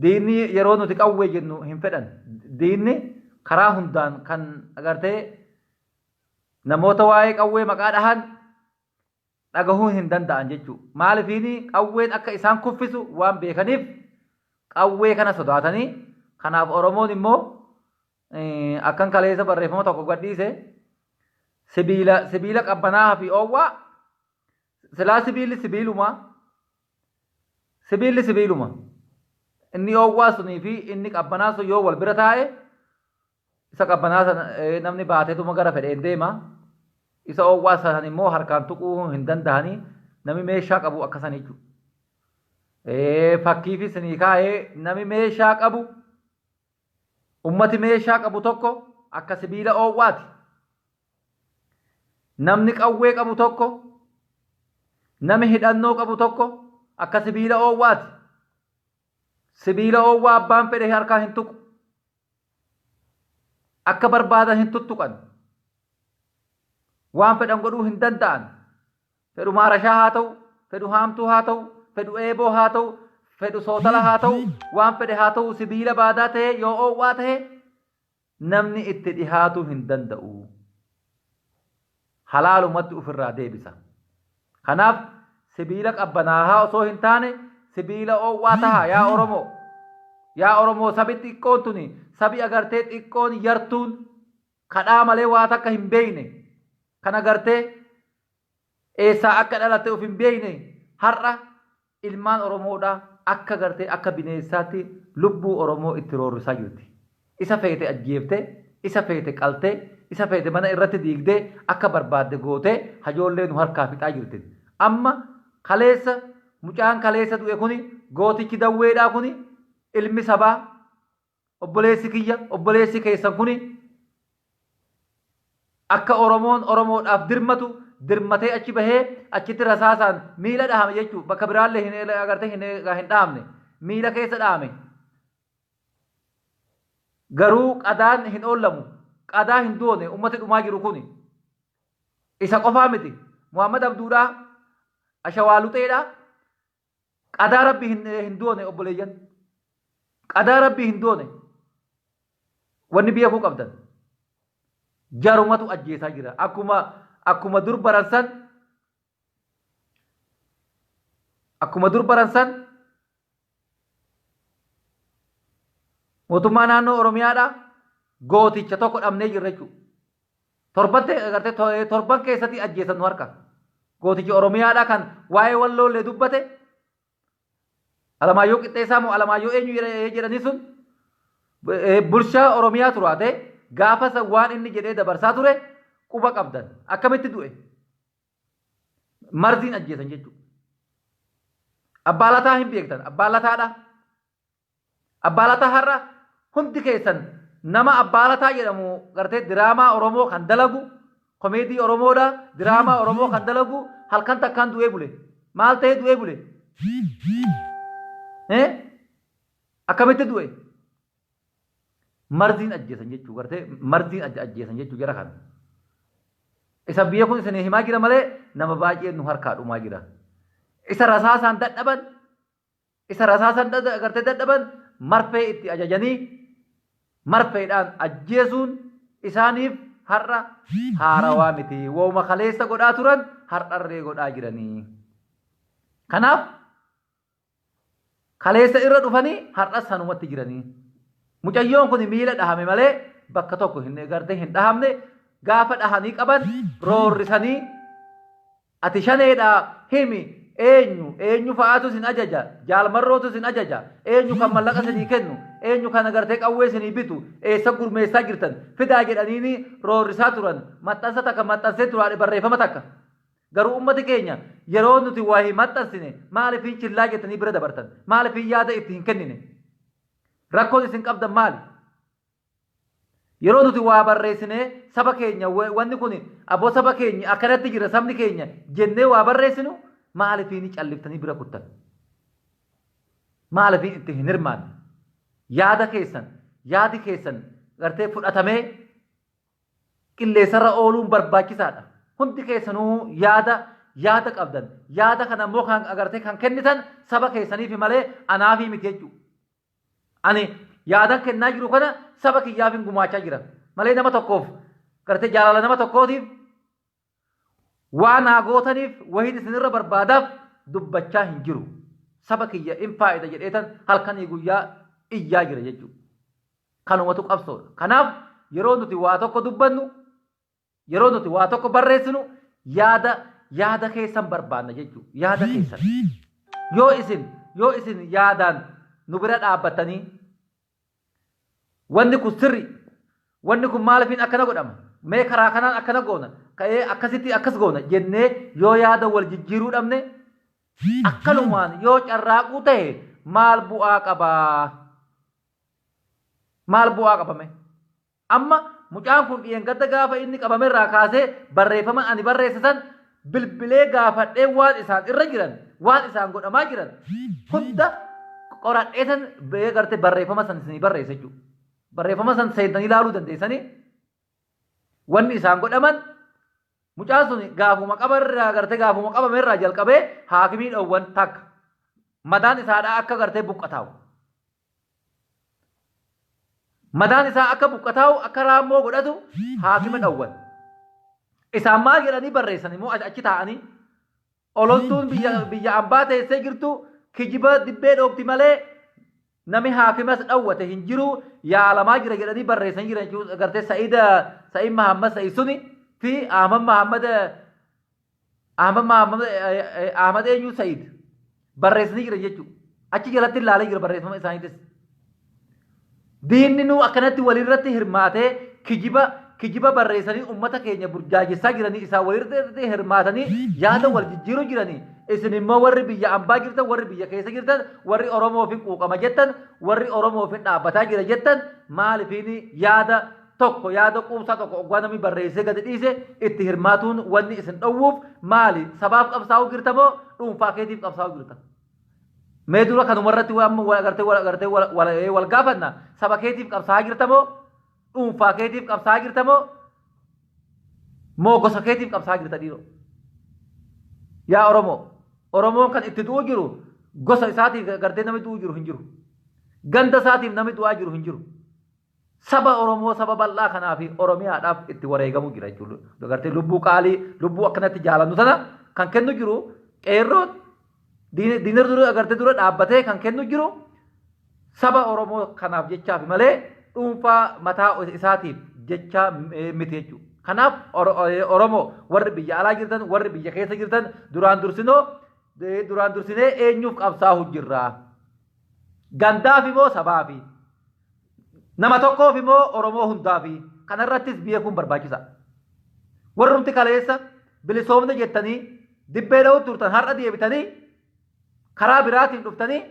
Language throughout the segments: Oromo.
diinni yeroo nuti qawwee jennu hin fedhan diinni karaa hundaan kan agartee namoota waa'ee qawwee maqaa dhahan dhagahuu hin danda'an jechuu maalifiini qawween akka isaan kuffisu waan beekaniif qawwee kana sodaatanii kanaaf oromoon immoo akkan kaleessa barreeffama tokko gadhiise sibiila qabbanaa fi oowwaa silaa sibiilli sibiiluma inni oowwaa sunii fi inni qabbanaa sun yoo wal bira taa'e isa qabbanaa sana namni baateetuma gara fedheen deema isa oowwaa san immoo harkaan tuquu hin danda'anii namni meeshaa qabu akkasan jechuudha fakkii fi sinii kaa'ee namni meeshaa qabu ummati meeshaa qabu tokko akka sibiila oowwaati namni qawwee qabu tokko namni hidhannoo qabu tokko akka sibiila oowwaati sibiila oowwaa abbaan fedhe harkaa hin tuqu akka barbaadan hin tuttuqan waan fedhan godhuu hin danda'an fedhu maarashaa haa ta'u fedhu haamtuu haa ta'u fedhu eeboo haa ta'u fedhu sootala haa ta'u waan fedhe haa ta'u sibiila baadaa ta'e yoo oowwaa ta'e namni itti dhihaatuu hin danda'u halaalumatti ofirraa deebisa kanaaf sibiila qabbanaahaa osoo hin taane sibiila oowwaa tahaa yaa oromoo sabi xiqqoon tuni sabi agartee xiqqoon yartuun kadhaa malee waa takka hin beeyne kan agartee eessaa akka dhalatte of hin beeyne har'a ilmaan oromoodha akka agartee akka bineensaatti lubbuu oromoo itti roorrisaa jirti isa feete ajjeefte isa feete qalte isa feete mana irratti diigdee akka barbaadde gootee hajoollee nu harkaa fixaa jirti amma kaleessa mucaan kaleessa du'e kuni gootichi dawweedhaa kuni ilmi sabaa obboleessi kiyya obboleessi keessan kuni akka oromoodhaaf dirmatee achi bahee achitti rasaasaan miila dhahame jechuudha bakka biraallee hin agartee hin dhahamne miila keessa dhahame garuu qadaan hin oollamu qadaa hin doone ummati dhumaa jiru kuni isa qofaa miti Muhammad Abduudhaa Ashawaaluxeedhaa qadaa rabbi hin doone obboleeyyan qadaa rabbi hin doone wanni biyya kuu qabdan jarumatu ajjeesaa jira akkuma dur baransan mootummaa naannoo Oromiyaadhaa gooticha tokko dhabnee jirra jechuudha torban keessatti ajjeesan nu harka gootichi Oromiyaadhaa kan waa'ee walloollee dubbate Alamaayyoo Qixxeessaa moo Alamaayyoo eenyu jedhanii sun bulchaa Oromiyaa turaate gaafa san waan inni jedhee dabarsaa ture quba qabdan akkamitti du'e marziin ajjeesan jechuudha abbaa lataa hin beektan abbaa lataadha abbaa lataa har'a hundi keessan nama abbaa lataa jedhamu gartee diraamaa Oromoo kan dalagu komeedii Oromoodha diraamaa Oromoo kan dalagu halkan takkaan du'ee bule maal ta'ee du'ee bule akkamitti du'e marziin ajjeesan jechuu gartee marziin ajjeesan jechuu jara kana isa biyya kun isin himaa jira malee nama baay'ee nu harkaa dhumaa jira isa rasaasaan gartee dadhaban marfee itti ajajanii marfeedhaan ajjeesuun isaaniif har'a haarawaa miti wooma kaleessa godhaa turan har'arree godhaa jiranii kanaaf kaleessa irra dhufanii har'as sanumatti jiranii mucayyoon kun miila dhahame malee bakka tokko hin gartee hin dhahamne gaafa dhahanii qaban roorrisanii ati shaneedhaa himi eenyu fa'aatu sin ajaja jaalmarrootu sin ajaja eenyu kan mallaqa sinii kennu eenyu kan agartee qawwee sinii bitu eessa gurmeessaa jirtan fidaa jedhaniini roorrisaa turan maxxansa takka maxxansee turaadhe barreeffama takka garuu ummati keenya yeroo nuti waa hin maxxansine maaliif hin chillaa jettanii bira dabartan maaliif hin yaada itti hin kennine rakkoon isin qabdan maali yeroo nuti waa barreessine saba keenya wanni kun aboo saba keenya akkanatti jira sabni keenya jennee waa barreessinu maalifiin calliftanii bira kuttan maalifiin itti hin hirmaanne yaadi keessan gartee fudhatamee qilleensarra ooluun barbaachisaadha hundi keessanuu yaada qabdan yaada kana immoo kan agartee kan kennitan saba keessaniif malee anaafii miti jechuudha ani yaadan kennaa jiru kana saba kiyyaaf hin gumaachaa jira malee nama tokkoof gartee jaalala nama tokkootiif waan haa gootaniif wahiin isinirra barbaadaaf dubbachaa hin jiru saba kiyya in faayida jedheetan halkanii guyyaa iyyaa jira jechuudha kanumatu qabsoodha kanaaf yeroo nuti waa tokko dubbannu yeroo nuti waa tokko barreessinu yaada keessan barbaanna jechuudha yaada keessan yoo isin yaadaan nu bira dhaabbatanii wanni kun sirri wanni kun maaliifin akkana godhama mee karaa kanaan akkana goona ka'ee akkasitti akkas goona jennee yoo yaada wal jijjiiruu dhabne akkanumaan yoo carraaquu ta'e maal bu'aa qabame amma mucaan kun dhiyengadda gaafa inni qabamerraa kaasee barreeffama ani barreessisan bilbilee gaafadhee waan isaan irra jiran waan isaan godhamaa jiran hunda qoradheesan bee gartee barreeffama san isinii barreessa jechuudha barreeffama san seentanii ilaaluu dandeessanii wanni isaan godhaman mucaan sun gaafuma qabarraa gartee gaafuma qabamerraa jalqabee haakimii dhowwan takka madaan isaadhaa akka gartee buqqataa'u madaan isaa akka buqqataa'u akka raammoo godhatu haakima dhowwan isaan maal jedhanii barreessan immoo achi taa'anii ololtuun biyya ambaa teessee jirtu kijiba dibbee dhoofti malee nami haakimas dhowwate hin jiru yaalamaa jira jedhanii barreessan jiran jechuudha gartee Sa'iid Mahammad Sa'iid suni fi Ahmad eenyu Sa'iid barreessanii jiran jechuudha achi jalatti ilaalee jira barreeffama isaaniitis diinni nu akkanatti walirratti hirmaatee kijiba barreessanii ummata keenya burjaajessaa jiranii isaa walirratti hirmaatanii yaada wal jijjiiruu jiranii isin immoo warri biyya ambaa jirtan warri biyya keessa jirtan warri Oromoof quuqama jettan warri Oromoof dhaabbataa jira jettan maaliifin yaada tokko yaada quubsaa tokko oggaa namni barreessee gadi dhiise itti hirmaatuun wanni isin dhowwuuf maali sabaaf qabsaa'uu jirtamoo dhuunfaa keetiif qabsaa'uu jirta mee dura kanumarratti wal gaafanna saba keetiif qabsaa'aa jirtamoo dhuunfaa keetiif qabsaa'aa jirtamoo moo gosa keetiif qabsaa'aa jirta dhiiroo yaa Oromoon kan itti du'u jiru gosa isaatiif gartee namni du'u jiru hin jiru ganda isaatiif namni du'aa jiru hin jiru saba Oromoo saba bal'aa kanaa fi Oromiyaadhaaf itti wareegamuu jira jechuudha gartee lubbuu qaalii lubbuu akkanatti jaalannu sana kan kennu jiru qeerroon diinar dura gartee dura dhaabbatee kan kennu jiru saba Oromoo kanaaf jechaaf malee dhuunfaa mataa isaatiif jecha miti jechuudha kanaaf Oromoo warri biyya alaa jirtan warri biyya keessa jirtan duraan dursinee eenyuuf qabsaa'u jirra gandaaf immoo sabaafi nama tokkoof immoo Oromoo hundaafi kanarrattis beekuun barbaachisa warrumti kaleessa bilisoomne jettanii dibbee dha'utti turtan har'a deebitanii karaa biraatiin dhuftanii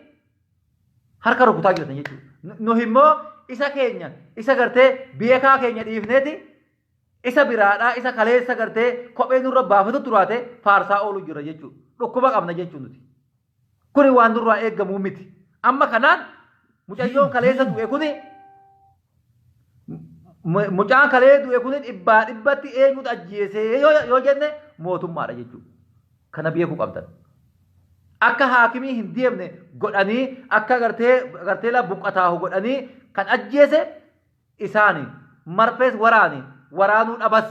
harka rukutaa jirtan jechuudha nu immoo isa keenya isa gartee beekaa keenya dhiifneeti isa biraadhaa isa kaleessa gartee kophee nurra baafatu turaate faarsaa oolu jira jechuudha dhukkuba qabna jechuun nuti kuni waan durraa eeggamuu miti amma kanaan mucayyoon kaleessa du'e kuni mucaan kalee du'e kuni dhibbatti eenyutu ajjeesee yoo jenne mootummaadha jechuudha kana beekuu qabdan akka haakimii hin deemne godhanii akka gartee la buqqataahu godhanii kan ajjeese isaanii marfees waraanuu dhabas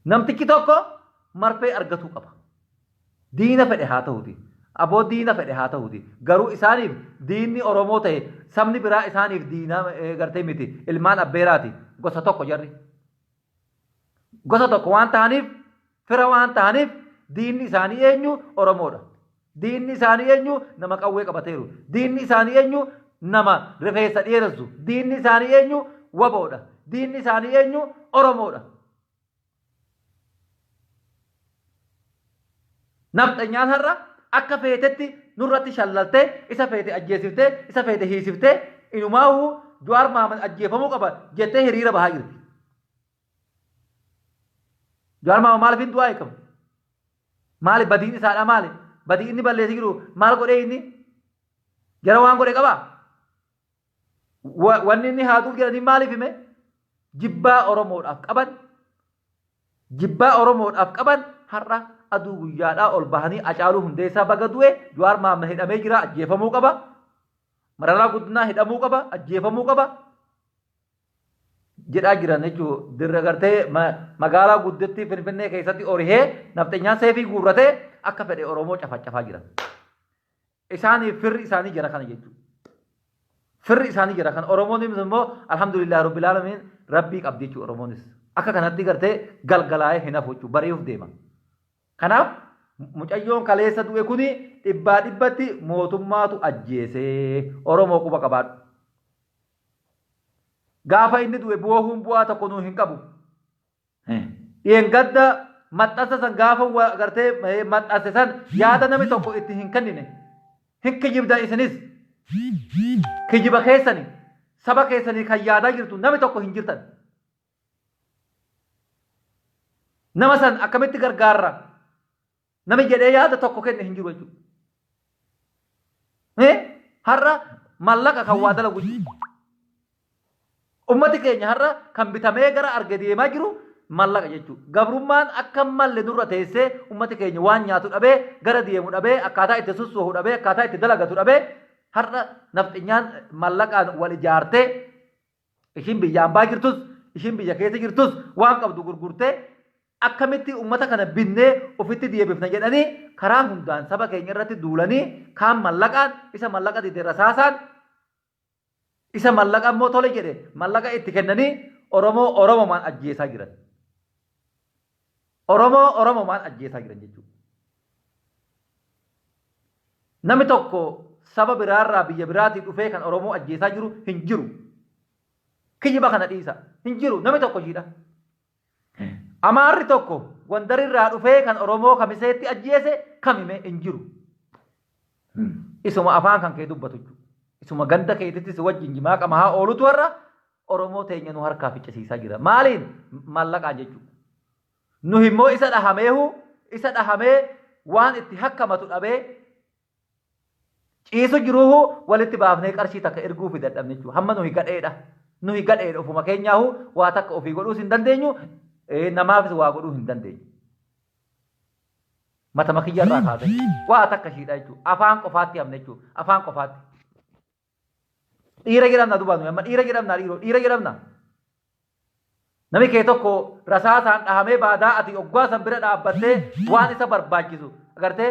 namtichi tokko marfee argatuu qaba diina fedhe haa ta'uti aboo diina fedhe haa ta'uti garuu isaaniif diinni Oromoo ta'e sabni biraa isaaniif diina gartee miti ilmaan abbeeraati gosa tokko jarri gosa tokko waan ta'aniif fira waan ta'aniif diinni isaanii eenyu Oromoodha diinni isaanii eenyu nama qawwee qabateeru diinni isaanii eenyu nama rifeensa dheeressu diinni isaanii eenyu waboodha diinni isaanii eenyu Oromoodha nafxanyaan har'a akka feetetti nurratti shallaltee isa feete ajjeesiftee isa feete hiisiftee inumaahu Jawaar Mohaammed ajjeefamuu qaba jettee hiriira bahaa jirti Jawaar Mohaammed maaliif du'aa eegamu maali badiin isaadha maali badii inni balleessi jiru maal godhee inni jara waan godhe qabaa wanni inni haaduuf jedhanii maaliif hime jibbaa Oromoodhaaf qaban har'a aduu guyyaadhaa ol bahanii Hacaaluu Hundeessaa baga du'e Jawaar Mohaammed hidhamee jira ajjeefamuu qaba. Mararaa Guddinaa hidhamuu qaba ajjeefamuu qaba. Jedhaa jiran jechuun dirra gartee magaalaa guddittii Finfinnee keessatti orihee nafxanyaan seefii guurratee akka fedhe Oromoo cafacafaa jiran. Isaanii firri isaanii jira kana jechuudha. Firri isaanii jira kan Oromoonis immoo alhamdulillah rabbil alamin rabbii qabdi jechuudha Oromoonis. Akka kanatti gartee galgalaa'ee hin hafu jechuudha bareeuf deema. Kanaaf mucayyoon kaleessa du'e kuni dhibbaa dhibbatti mootummaatu ajjeesee Oromoo quba qabaadhu. Gaafa inni du'e boohuun bu'aa tokko nuu hin qabu. Dheengadda maxxansa san gaafa gartee maxxanse san yaada namni tokko itti hin kennine. Hin kijibda isinis. Kijiba keessani saba keessanii kan yaadaa jirtu namni tokko hin jirtan. Nama san akkamitti gargaarra nami jedhee yaada tokko kenne hin jiru jechuudha. Har'a mallaqa kan waa dalagu ummati keenya har'a kan bitamee gara arge deemaa jiru mallaqa jechuudha. Gabrummaan akka malle nurra teessee ummati keenya waan nyaatu dhabee gara deemu dhabee akkaataa itti sussuuhu dhabee akkaataa itti dalagatu dhabee har'a nafxanyaan mallaqaan wal ijaartee ishiin biyyaan baa jirtus ishiin biyya keessa jirtus waan qabdu gurgurtee akkamitti ummata kana binnee ofitti deebifna jedhanii karaa hundaan saba keenya irratti duulanii kaan mallaqaan isa mallaqa dide rasaasaan isa mallaqa immoo tole jedhe mallaqa itti kennanii Oromomaan ajjeesaa jiran. Oromomaan ajjeesaa jiran jechuudha. Namni tokko saba biraarraa biyya biraatii dhufee kan Oromoo ajjeesaa jiru hin jiru. Kijiba kana dhiisa hin jiru namni tokko jiidha. Amaarri tokko Gondarirraa dhufee kan Oromoo kamiseetti ajjeese kamime hin jiru. Isuma afaan kan kee dubbatu jechuudha. Isuma ganda keetittis wajjin jimaa qamahaa oolutu warra Oromoo teenya nu harkaa ficcisiisaa jira. Maaliin mallaqaan jechuudha. Nu immoo isa dhahamee waan itti hakkamatu dhabee ciisu jiruuhu walitti baafnee qarshii takka erguu fi dadhabne jechuudha. Hamma nuyi gadheedha. Nuyi gadheedha ofuma keenyaahu waa takka ofii godhuus hin dandeenyu namaafis waa godhuu hin dandeenyu. Mata makiyyarraa kaase waa takka shiidha jechuudha. Afaan qofaatti hamne jechuudha. Afaan qofaatti. Dhiira jedhamna dubaanu amma dhiira jedhamna. Nami kee tokko rasaasaan dhahamee baadaa ati oggaa san bira dhaabbattee waan isa barbaachisu agartee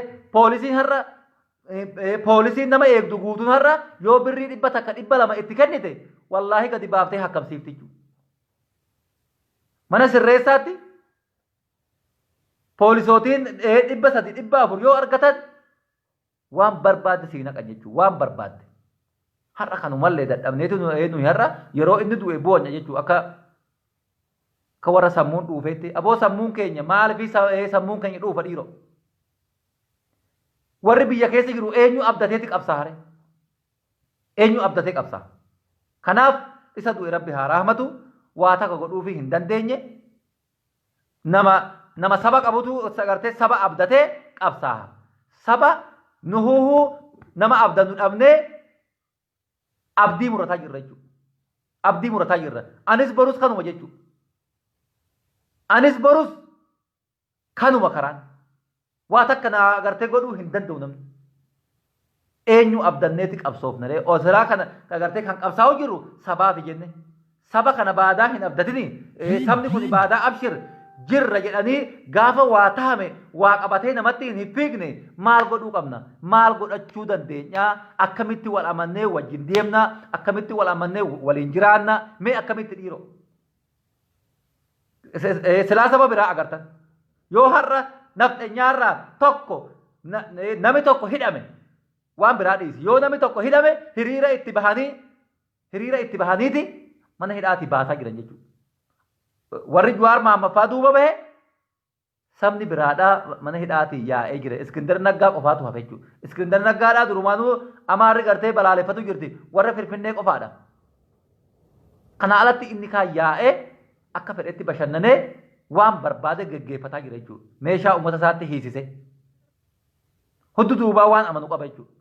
poolisiin nama eegdu guutuun har'a yoo birrii 100 itti kennite wallaahi gadi baaftee hakkamsiifti jechuudha. Mana sirreessaatti poolisootiin 300 400 yoo argatan waan barbaadde sii naqan jechuudha waan barbaadde. Har'a kanumallee dadhabneetu nuyi har'a yeroo inni du'e boonya jechuudha akka warra sammuun dhuufeetti aboo sammuun keenya maaliif sammuun keenya dhuufa dhiiroo. Warri biyya keessa jiru eenyu abdateeti qabsaare eenyu abdatee qabsaa. Kanaaf isa du'e rabbi haa rahmatu waa takka godhuufi hin dandeenye nama saba qabutu sagartee saba abdatee qabsaa. Saba nuhuuhuu nama abdannu dhabnee abdii murataa jirra jechuudha. Abdii murataa jirra. Anis barus kanuma jechuudha. Anis barus kanuma karaan. Waa takka na agartee godhuu hin danda'u namni. Eenyu abdanneeti qabsoofnalee osilaa kana agartee kan qabsaa'u jiru sabaafi jenne. Saba kana baadaa hin abdatini. Sabni kun baadaa abshir jirra jedhanii gaafa waa tahame waa qabatee namatti hin fiigne maal godhuu qabna? Maal godhachuu dandeenya? Akkamitti wal amannee wajjin deemna? Akkamitti wal amannee waliin jiraanna? Mee akkamitti dhiiroo? Silaa saba biraa agartan. Yoo har'a nafxanyaarraa tokko nami tokko hidhame waan biraa dhiisi. Yoo nami tokko hidhame hiriira itti bahaniiti mana hidhaatii baasaa jiran jechuudha. Warri Jawaar Mohaammed duuba bahe sabni biraadhaa mana hidhaatii yaa'ee jira. Iskindar Naggaa qofaatu hafe jechuudha. Iskindar Naggaadhaa durumaanuu amaarri gartee balaaleffatu jirti. Warra Finfinnee qofaadha. Kana alatti inni kaan yaa'ee akka fedhetti bashannanee waan barbaade geggeeffataa jira jechuudha. Meeshaa uummata isaatti hiisise. Hudduu duubaa waan amanu qaba jechuudha.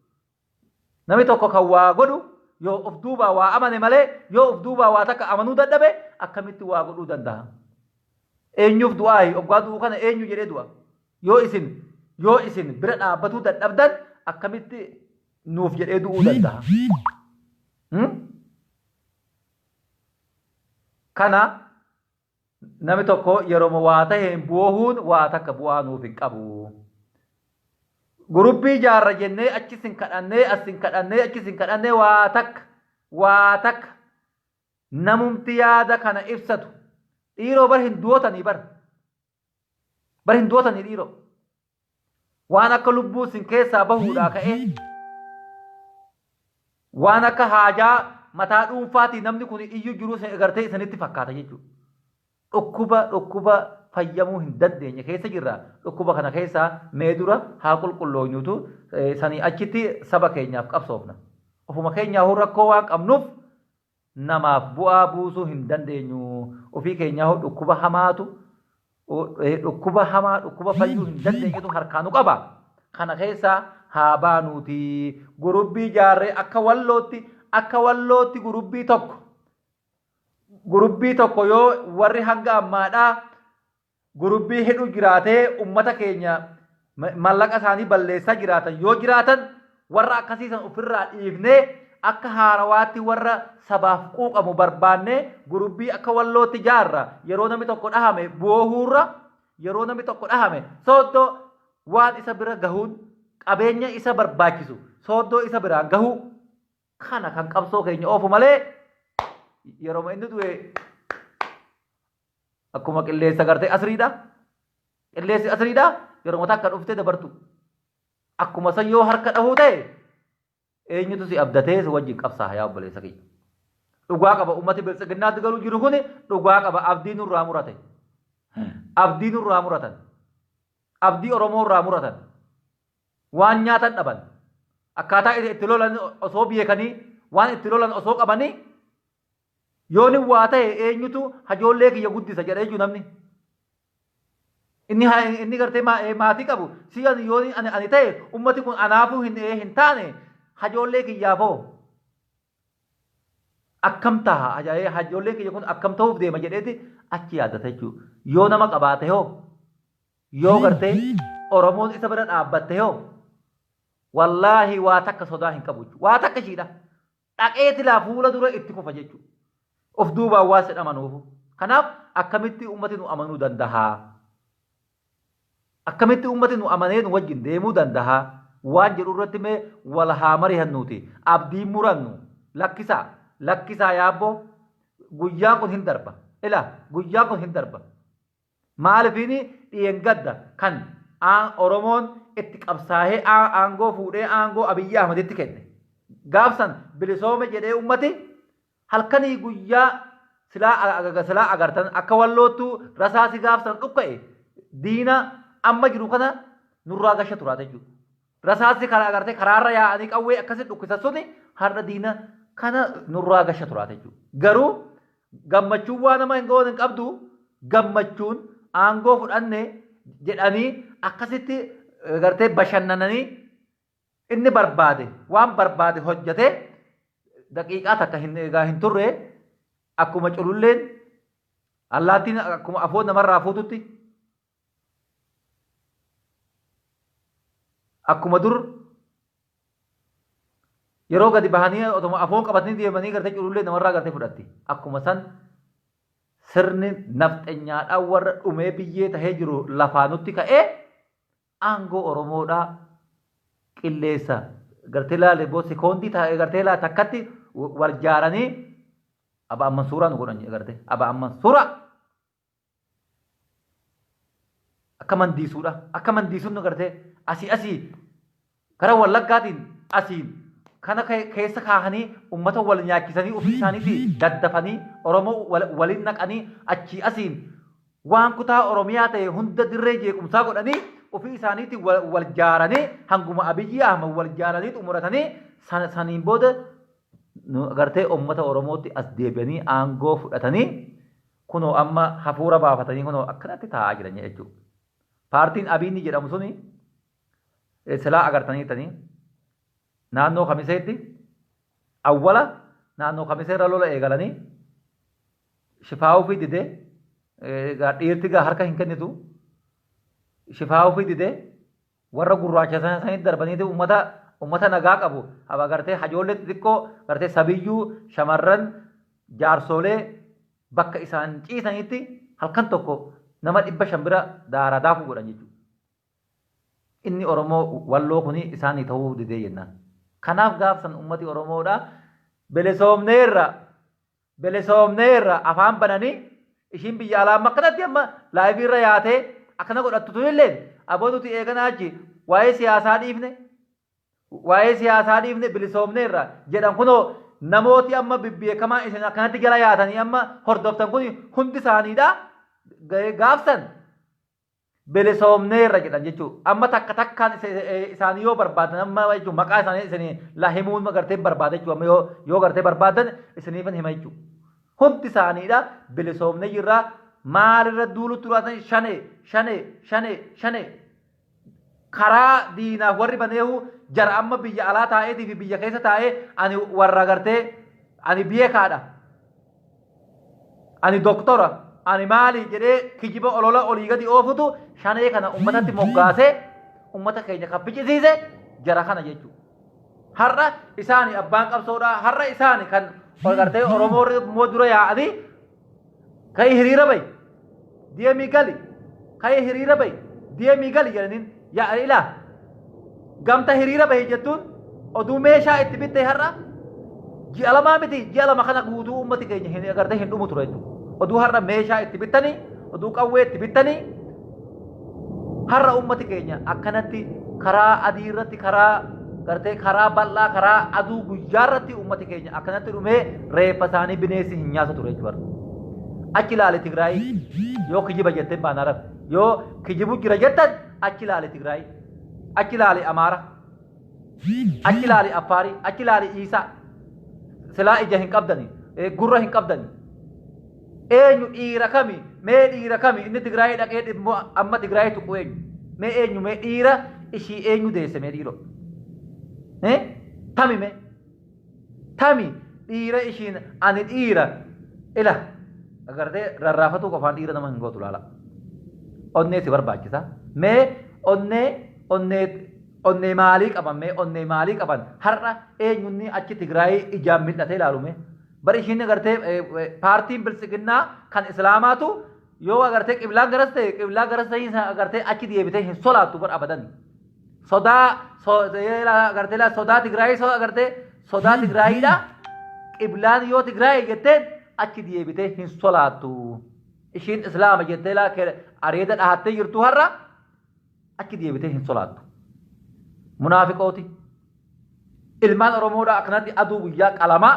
Namni tokko kan waa godhu yoo of duubaa waa amane malee yoo of duubaa waa takka amanuu dadhabe akkamitti waa godhuu danda'a? Eenyuuf du'aayi oggaa du'uu kana eenyu jedhee du'a? yoo isin bira dhaabbatuu dadhabdan akkamitti nuuf jedhee du'uu danda'a. Kana namni tokko yeroo waa taheen boohuun waa takka bu'aa nuuf hin qabu. Gurubbii jaarra jennee achis hin kadhannee as hin kadhannee achis hin kadhannee waa takka namumti yaada kana ibsatu dhiiroo bar hin duotanii bar hin duotanii dhiiroo waan akka lubbuu sin keessaa bahuudhaa ka'ee waan akka haajaa mataa dhuunfaatii namni kun iyyuu jiruu agartee isanitti fakkaata jechuudha. Dhukkuba fayyamuu hin dandeenye keessa jirra. Dhukkuba kana keessa mee dura haa qulqulloonyutu sanii achitti saba keenyaaf qabsoofna. Ofuma keenyaa rakkoo waan qabnuuf namaaf bu'aa buusuu hin dandeenyu. Ofii keenyaa dhukkuba hamaatu dhukkuba fayyuu hin dandeenyetu harkaanu qaba. Kana keessa haa baanuuti. Gurubbii jaarree akka wallootti gurubbii tokko yoo warri hanga ammaadhaa gurubbii hidhu jiraatee ummata keenya mallaqa isaanii balleessaa jiraatan yoo jiraatan warra akkasiisan ofirraa dhiifnee akka haarawaatti warra sabaaf quuqamu barbaannee gurubbii akka wallootti jaarra yeroo namni tokko dhahame boohuurra yeroo namni tokko dhahame sooddoo waan isa bira gahuun qabeenya isa barbaachisu sooddoo isa biraan gahuu kana kan qabsoo keenya oofu malee yeroo inni du'e akkuma qilleensa agartee asriidha. Qilleensi asriidha yeroo takka dhuftee dabartu akkuma san yoo harka dhahuu ta'e eenyutu si abdatee si wajjin qabsaa yaa obboleessa kiyya. Dhugaa qaba ummati biltsiginnaatti galuu jiru kun dhugaa qaba abdii nurraa murate. Abdii nurraa muratan. Abdii Oromoo irraa muratan. Waan nyaatan dhaban. Akkaataa itti lolan osoo beekanii waan itti lolan osoo qabanii yooni waa ta'e eenyutu hajoollee kiyya guddisa jedhee jiru namni. Inni gartee maatii qabu si'an yooni ani ta'e ummati kun anaafuu hin taane hajoollee kiyyaafoo akkam taha hajoollee kiyya kun akkam ta'uuf deema jedheeti achi yaadata jechuudha. Yoo nama qabaate hoo yoo gartee Oromoon isa bira dhaabbatte hoo wallaahi waa takka sodaa hin qabu waa takka shiidha dhaqeeti laa fuula dura itti kufa jechuudha. Of duubaan waan sedhamanuufu. Kanaaf akkamitti ummati nu amanuu danda'a? Akkamitti ummati nu amanee nu wajjin deemuu danda'a? Waan jedhu irratti mee wal haa mari'annuuti. Abdiin murannu lakkisaa yaabboo guyyaan kun hin darba. Guyyaan kun hin darba. Maaliifini dhiyengadda kan Oromoon itti qabsaahee aangoo fuudhee aangoo Abiyyi Ahmaditti kenne. Gaafsan bilisoome jedhee ummati halkanii guyyaa silaa agartan akka walloottu rasaasi gaafsan dhukka'e diina amma jiru kana nurraa gasha turaa jechuudha. Rasaasi karaa agartee karaarra yaa'anii qawwee akkasitti dhukkisa suni har'a diina kana nurraa gasha turaa jechuudha. Garuu gammachuun waa nama hin goone hin qabdu gammachuun aangoo fudhanne jedhanii akkasitti agartee bashannananii inni barbaade waan barbaade hojjate daqiiqaa takka hin turre akkuma cululleen allaattiin akkuma afoon namarraa fuututti akkuma dur yeroo gadi bahanii otuma afoon qabatanii deemanii gartee culullee namarraa gartee fudhatti akkuma san sirni nafxenyaadhaan warra dhumee biyyee tahee jiru lafaanutti ka'ee aangoo Oromoodhaa qilleessa gartee laale boo sekoondii taa'ee gartee laa takkatti wal jaaranii Aba Mansuura nu godhan gartee Aba Mansuura akka mandiisuun nu gartee asii karaa wallaggaatiin asiin kana keessa kaahanii ummata wal nyaachisanii ofii isaaniitii daddafanii Oromoo waliin naqanii achii asiin waan kutaa Oromiyaa ta'e hunda dirree jeequmsaa godhanii ofii isaaniitii wal jaaranii hanguma Abiyyi Ahmad wal jaaranii xumuratanii saniin booda gartee ummata Oromootti as deebi'anii aangoo fudhatanii kunoo amma hafuura baafatanii kunoo akkanatti taa'aa jiran jechuudha. Paartiin Abiinni jedhamu suni silaa agartaniitanii naannoo Kamiseetti awwala naannoo Kamiseerra lola eegalanii shifaa'uu fi didee dhiirti harka hin kennitu shifaa ofii didee warra gurraacha sanitti darbaniiti ummata nagaa qabu haba gartee hajoollee xixiqqoo gartee sabiyyuu shamarran jaarsolee bakka isaan ciisanitti halkan tokko nama 500 bira daaraa daakuu godhan jechuudha. Inni Oromoo walloo kuni isaanii ta'uu didee jennaan. Kanaaf gaafsan ummati Oromoodha belesoomneerra afaan bananii ishiin biyya alaa makkanatti amma laayiviirra yaatee akkana godhattu illee abootuti eeganaa achi waa'ee siyaasaa dhiifne bilisoomneerra jedhan kunoo namooti amma bibbeekamaa isin akkanatti jala yaatanii amma hordoftan kun hundi isaaniidha gaafsan bilisoomneerra jedhan jechuudha. Amma takkaan isaanii yoo barbaadan amma jechuudha maqaa isaanii isinii lahimuun gartee barbaada jechuudha amma yoo gartee barbaadan isiniifan hima jechuudha. Hundi isaaniidha bilisoomne jirraa maalirra duulu turaatan shane karaa diinaaf warri baneehu jara amma biyya alaa taa'eetii fi biyya keessa taa'ee ani warra gartee ani beekaadha ani doktora ani maali jedhee kijiba olola olii gadi oofutu shanee kana ummatatti moggaasee ummata keenya kabbicisiise jara kana jechuudha. Har'a isaani abbaan qabsoodha har'a isaani kan gartee Oromoo dura yaa'anii ka'ii hiriira bahi deemii gali ka'ii hiriira bahi deemii gali jedhaniin yaa ilaa gamta hiriira bahi jettuun oduu meeshaa itti bitte har'a ji'a lamaa miti ji'a lama kana guutuu ummati keenya gartee hin dhumu ture jechuudha. Oduu har'a meeshaa itti bittanii oduu qawwee itti bittanii har'a ummati keenya akkanatti karaa adii irratti karaa gartee karaa bal'aa karaa aduu guyyaa irratti ummati keenya akkanatti dhumee reeffa isaanii bineensi hin nyaata ture jechuudha. Achi ilaali Tigraay yoo kijiba jettee baanaaraf yoo kijibu jira jettan achi ilaali Tigraay achi ilaali Amaara achi ilaali Affaari achi ilaali Iisaa silaa ija hin qabdani gurra hin qabdani eenyu dhiira kami mee dhiira kami inni Tigraay dhaqee amma Tigraay tuqu eenyu mee eenyu mee dhiira ishii eenyu deesse mee dhiiro tami dhiira ishiin ani dhiira ila agartee rarraafatu qofaan dhiira nama hin gootu laala onnee si barbaachisa mee onnee maalii qaban mee onnee maalii qaban har'a eenyunni achi Tigraay ijaan mil'atee ilaalume bari ishiin agartee paartiin bilisiginnaa kan islaamaatu yoo agartee qiblaan garas ta'e agartee achi deebitee hin solaattu bar abadan sodaa Tigraay sodaa Tigraayidha qiblaan yoo Tigraay jetteen achi deebitee hin solaattu ishiin islaama jettee areeda dhahattee jirtu har'a achi deebitee hin solaattu munaafiqooti ilmaan Oromoodhaa akkanatti aduu guyyaa qalamaa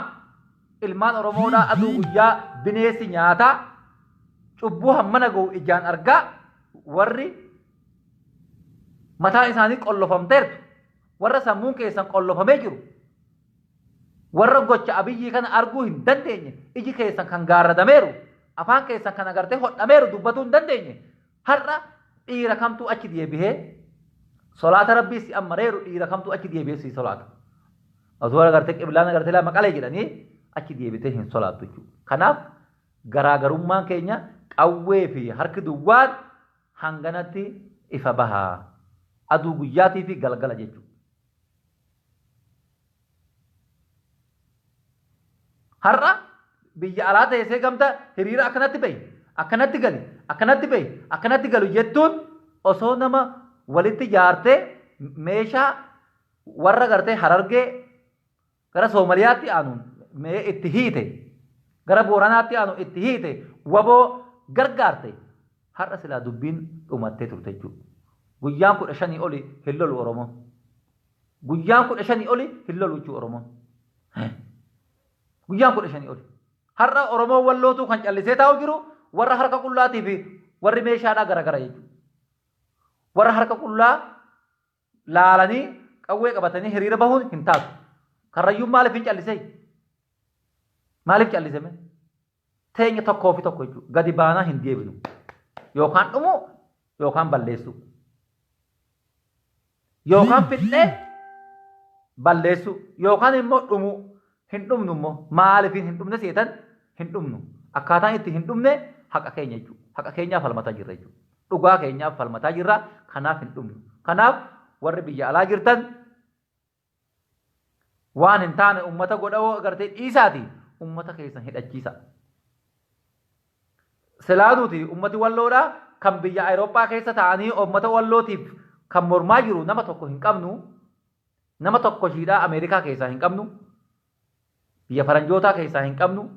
ilmaan Oromoodhaa aduu guyyaa bineensi nyaataa cubbuu hammana ga'u ijaan argaa warri mataa isaanii qollofamteertu warra sammuun keessan qollofamee jiru warra gocha abiyyii kana arguu hin dandeenye iji keessan kan gaarradameeru afaan keessan kan agartee hodhameeru dubbatuu hin dandeenye har'a dhiira kamtuu achi deebihee solaata rabbii si ammareeru dhiira kamtuu achi deebihee si solaata osoo agartee qiblaan agartee maqalee jedhanii achi deebitee hin solaattu jechuudha. Kanaaf garaagarummaan keenya qawwee fi harki duwwaan hanganatti ifa bahaa aduu guyyaatii fi galgala jechuudha. Har'a biyya alaa teessee gamta hiriira akkanatti bahi akkanatti galu jettuun osoo nama walitti jaartee meeshaa warra gartee Harargee gara Soomaliyaatti aanuun mee itti hiite gara Booranaatti aanu itti hiite waboo gargaarte har'a silaa dubbiin dhumattee turte jechuudha. Guyyaan 15 oli hin lolu Oromoo. Guyyaan 15 oli hin lolu jechuudha Oromoo. Guyyaan 15 oli. Har'a Oromoo wallootu kan callisee taa'u jiru warra harka qullaatii fi warri meeshaadhaa garagara jechuudha. Warra harka qullaa laalanii qawwee qabatanii hiriira bahuun hin taatu. Karrayyuun maaliif hin callisee? Maaliif calliseme? Teenya tokkoo fi tokko jechuudha. Gadi baanaa hin deebinu. Yookaan dhumu yookaan balleessu. Yookaan fixee balleessu. Yookaan immoo dhumu hin dhumnu immoo maaliif hin dhumne seetan hin dhumnu. Akkaataan itti hin dhumne haqa keenya jechuudha. Haqa keenyaaf falmataa jirra jechuudha. dhugaa keenyaaf falmataa jirra. Kanaaf hin dhumnu. Kanaaf warri biyya alaa jirtan waan hin taane ummata godhawoo agartee dhiisaati ummata keessan hidhachiisa. Silaaduuti ummati walloodha kan biyya Awurooppaa keessa ta'anii ummata wallootiif kan mormaa jiru nama tokko hin qabnu. Nama tokko shiidhaa Ameerikaa keessaa hin qabnu. Biyya Faranjootaa keessaa hin qabnu.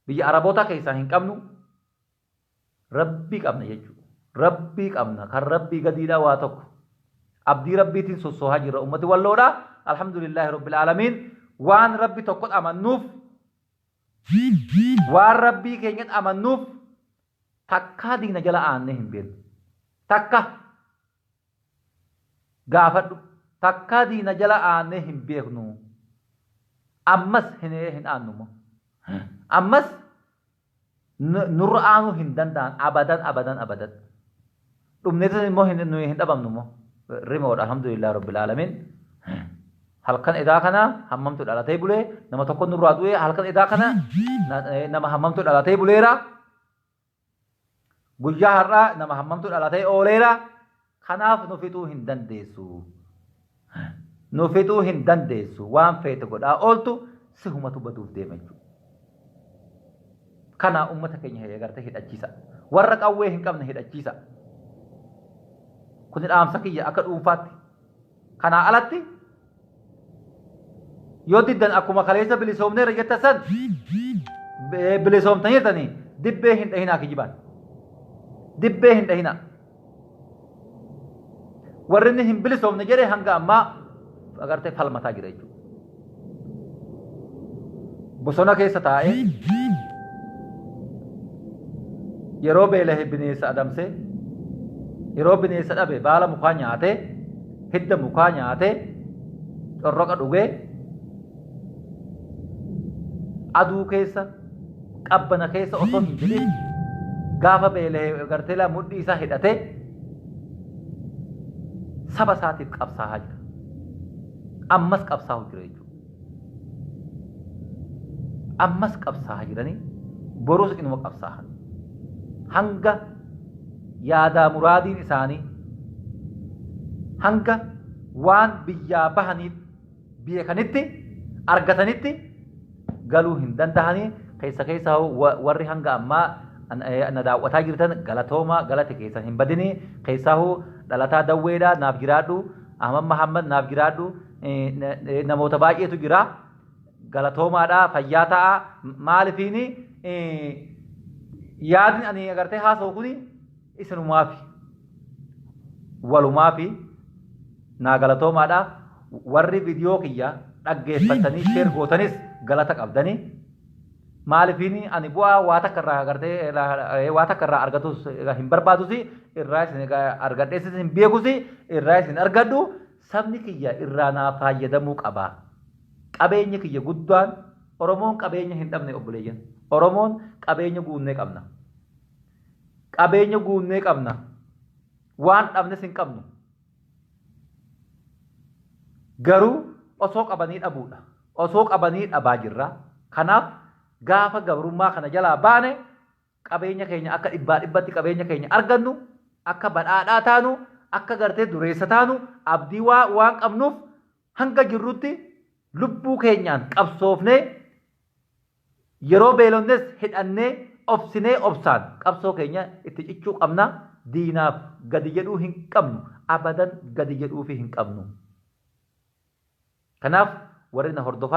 Biyya Arabootaa keessaa hin qabnu. Rabbii qabna jechuudha. Rabbii qabna kan rabbii gadiidhaa waa tokko. Abdii rabbiitiin sossoohaa jirra ummati walloodha. Alhamdulillahi rabbil aalamiin waan rabbi tokko amannuuf waan rabbii keenyatti amannuuf takkaa diina jala aanne hin beeknu. Takka gaafadhu takkaa diina jala aanne hin beeknu. Ammas hin aannu. Ammas nurra aanuu hin danda'an abadan. Dhumneetis immoo hin dhabamnu immoo. Rimoodha alhamdulillahi rabbil aalamiin. Halkan edaa kana hammamtu dhalatee bulee nama tokko nurraa du'ee halkan edaa kana nama hammamtu dhalatee buleera. Guyyaa har'aa nama hammamtu dhalatee ooleera. Kanaaf nu fixuu hin dandeessu. Nu fixuu hin dandeessu. Waan feete godhaa ooltu si humatu baduuf deema jechuudha. Kana ummata keenya agartee hidhachiisa. Warra qawwee hin qabne hidhachiisa. Kun dhaamsa kiyya akka dhuunfaatti. Kanaa alatti yoo diddan akkuma kaleessa bilisoomneerra jetta san bilisoomtaniirtanii dibbee hin dhahinaa kijibaan. Dibbee hin dhahinaa. Warri inni hin bilisoomne jedhee hanga ammaa agartee falmataa jira jechuudha. Bosona keessa taa'ee yeroo beela'e bineensa adamsee yeroo bineensa dhabe baala mukaa nyaatee hidda mukaa nyaatee corroqa dhugee aduu keessa qabbana keessa osoo hin jedhin gaafa beela'e agartee la mudhii isaa hidhatee saba isaatiif qabsaa'aa jira. Ammas qabsaa'u jira jechuudha. Ammas qabsaa'aa jiranii borus inuma qabsaa'an. Hanga yaadaa muraadiin isaanii hanga waan biyyaa bahaniif beekanitti argatanitti galuu hin danda'anii keessa warri hanga ammaa na daawwataa jirtan galatoomaa galate keessa hin badinii keessaa dhalataa dawweedhaa naaf jiraadhu Ahmad Muhammad naaf jiraadhu namoota baay'eetu jira galatoomaadhaa fayyaa ta'a maalifiini yaadni ani agartee haasa'u kuni isinumaafi walumaafi naa galatoomaadhaa warri viidiyoo kiyya dhaggeeffatanii sheer gootanis galata qabdanii maalifiini ani bu'aa waa takka irraa agartee waa takka irraa argatus hin barbaadusi irraa isin argadheessis hin beekusi irraa isin argadhu sabni kiyya irraa naa fayyadamuu qaba. Qabeenya kiyya guddaan Oromoon qabeenya hin dhabne obboleeyyan. Oromoon qabeenya guunnee qabna. Qabeenya guunnee qabna. Waan dhabnes hin qabnu. Garuu osoo qabanii dhabuudha. Osoo qabanii dhabaa jirra. Kanaaf gaafa gabrummaa kana jalaa baane qabeenya keenya akka dhibbatti qabeenya keenya argannu akka badhaadhaa taanu akka gartee dureessa taanu abdii waan qabnuuf hanga jirrutti lubbuu keenyaan qabsoofnee yeroo beelonnes hidhannee obsinee obsaan qabsoo keenya itti cichuu qabna. Diinaaf gadi jedhuu hin qabnu abadan gadi jedhuufi hin qabnu. Kanaaf warri na hordofaa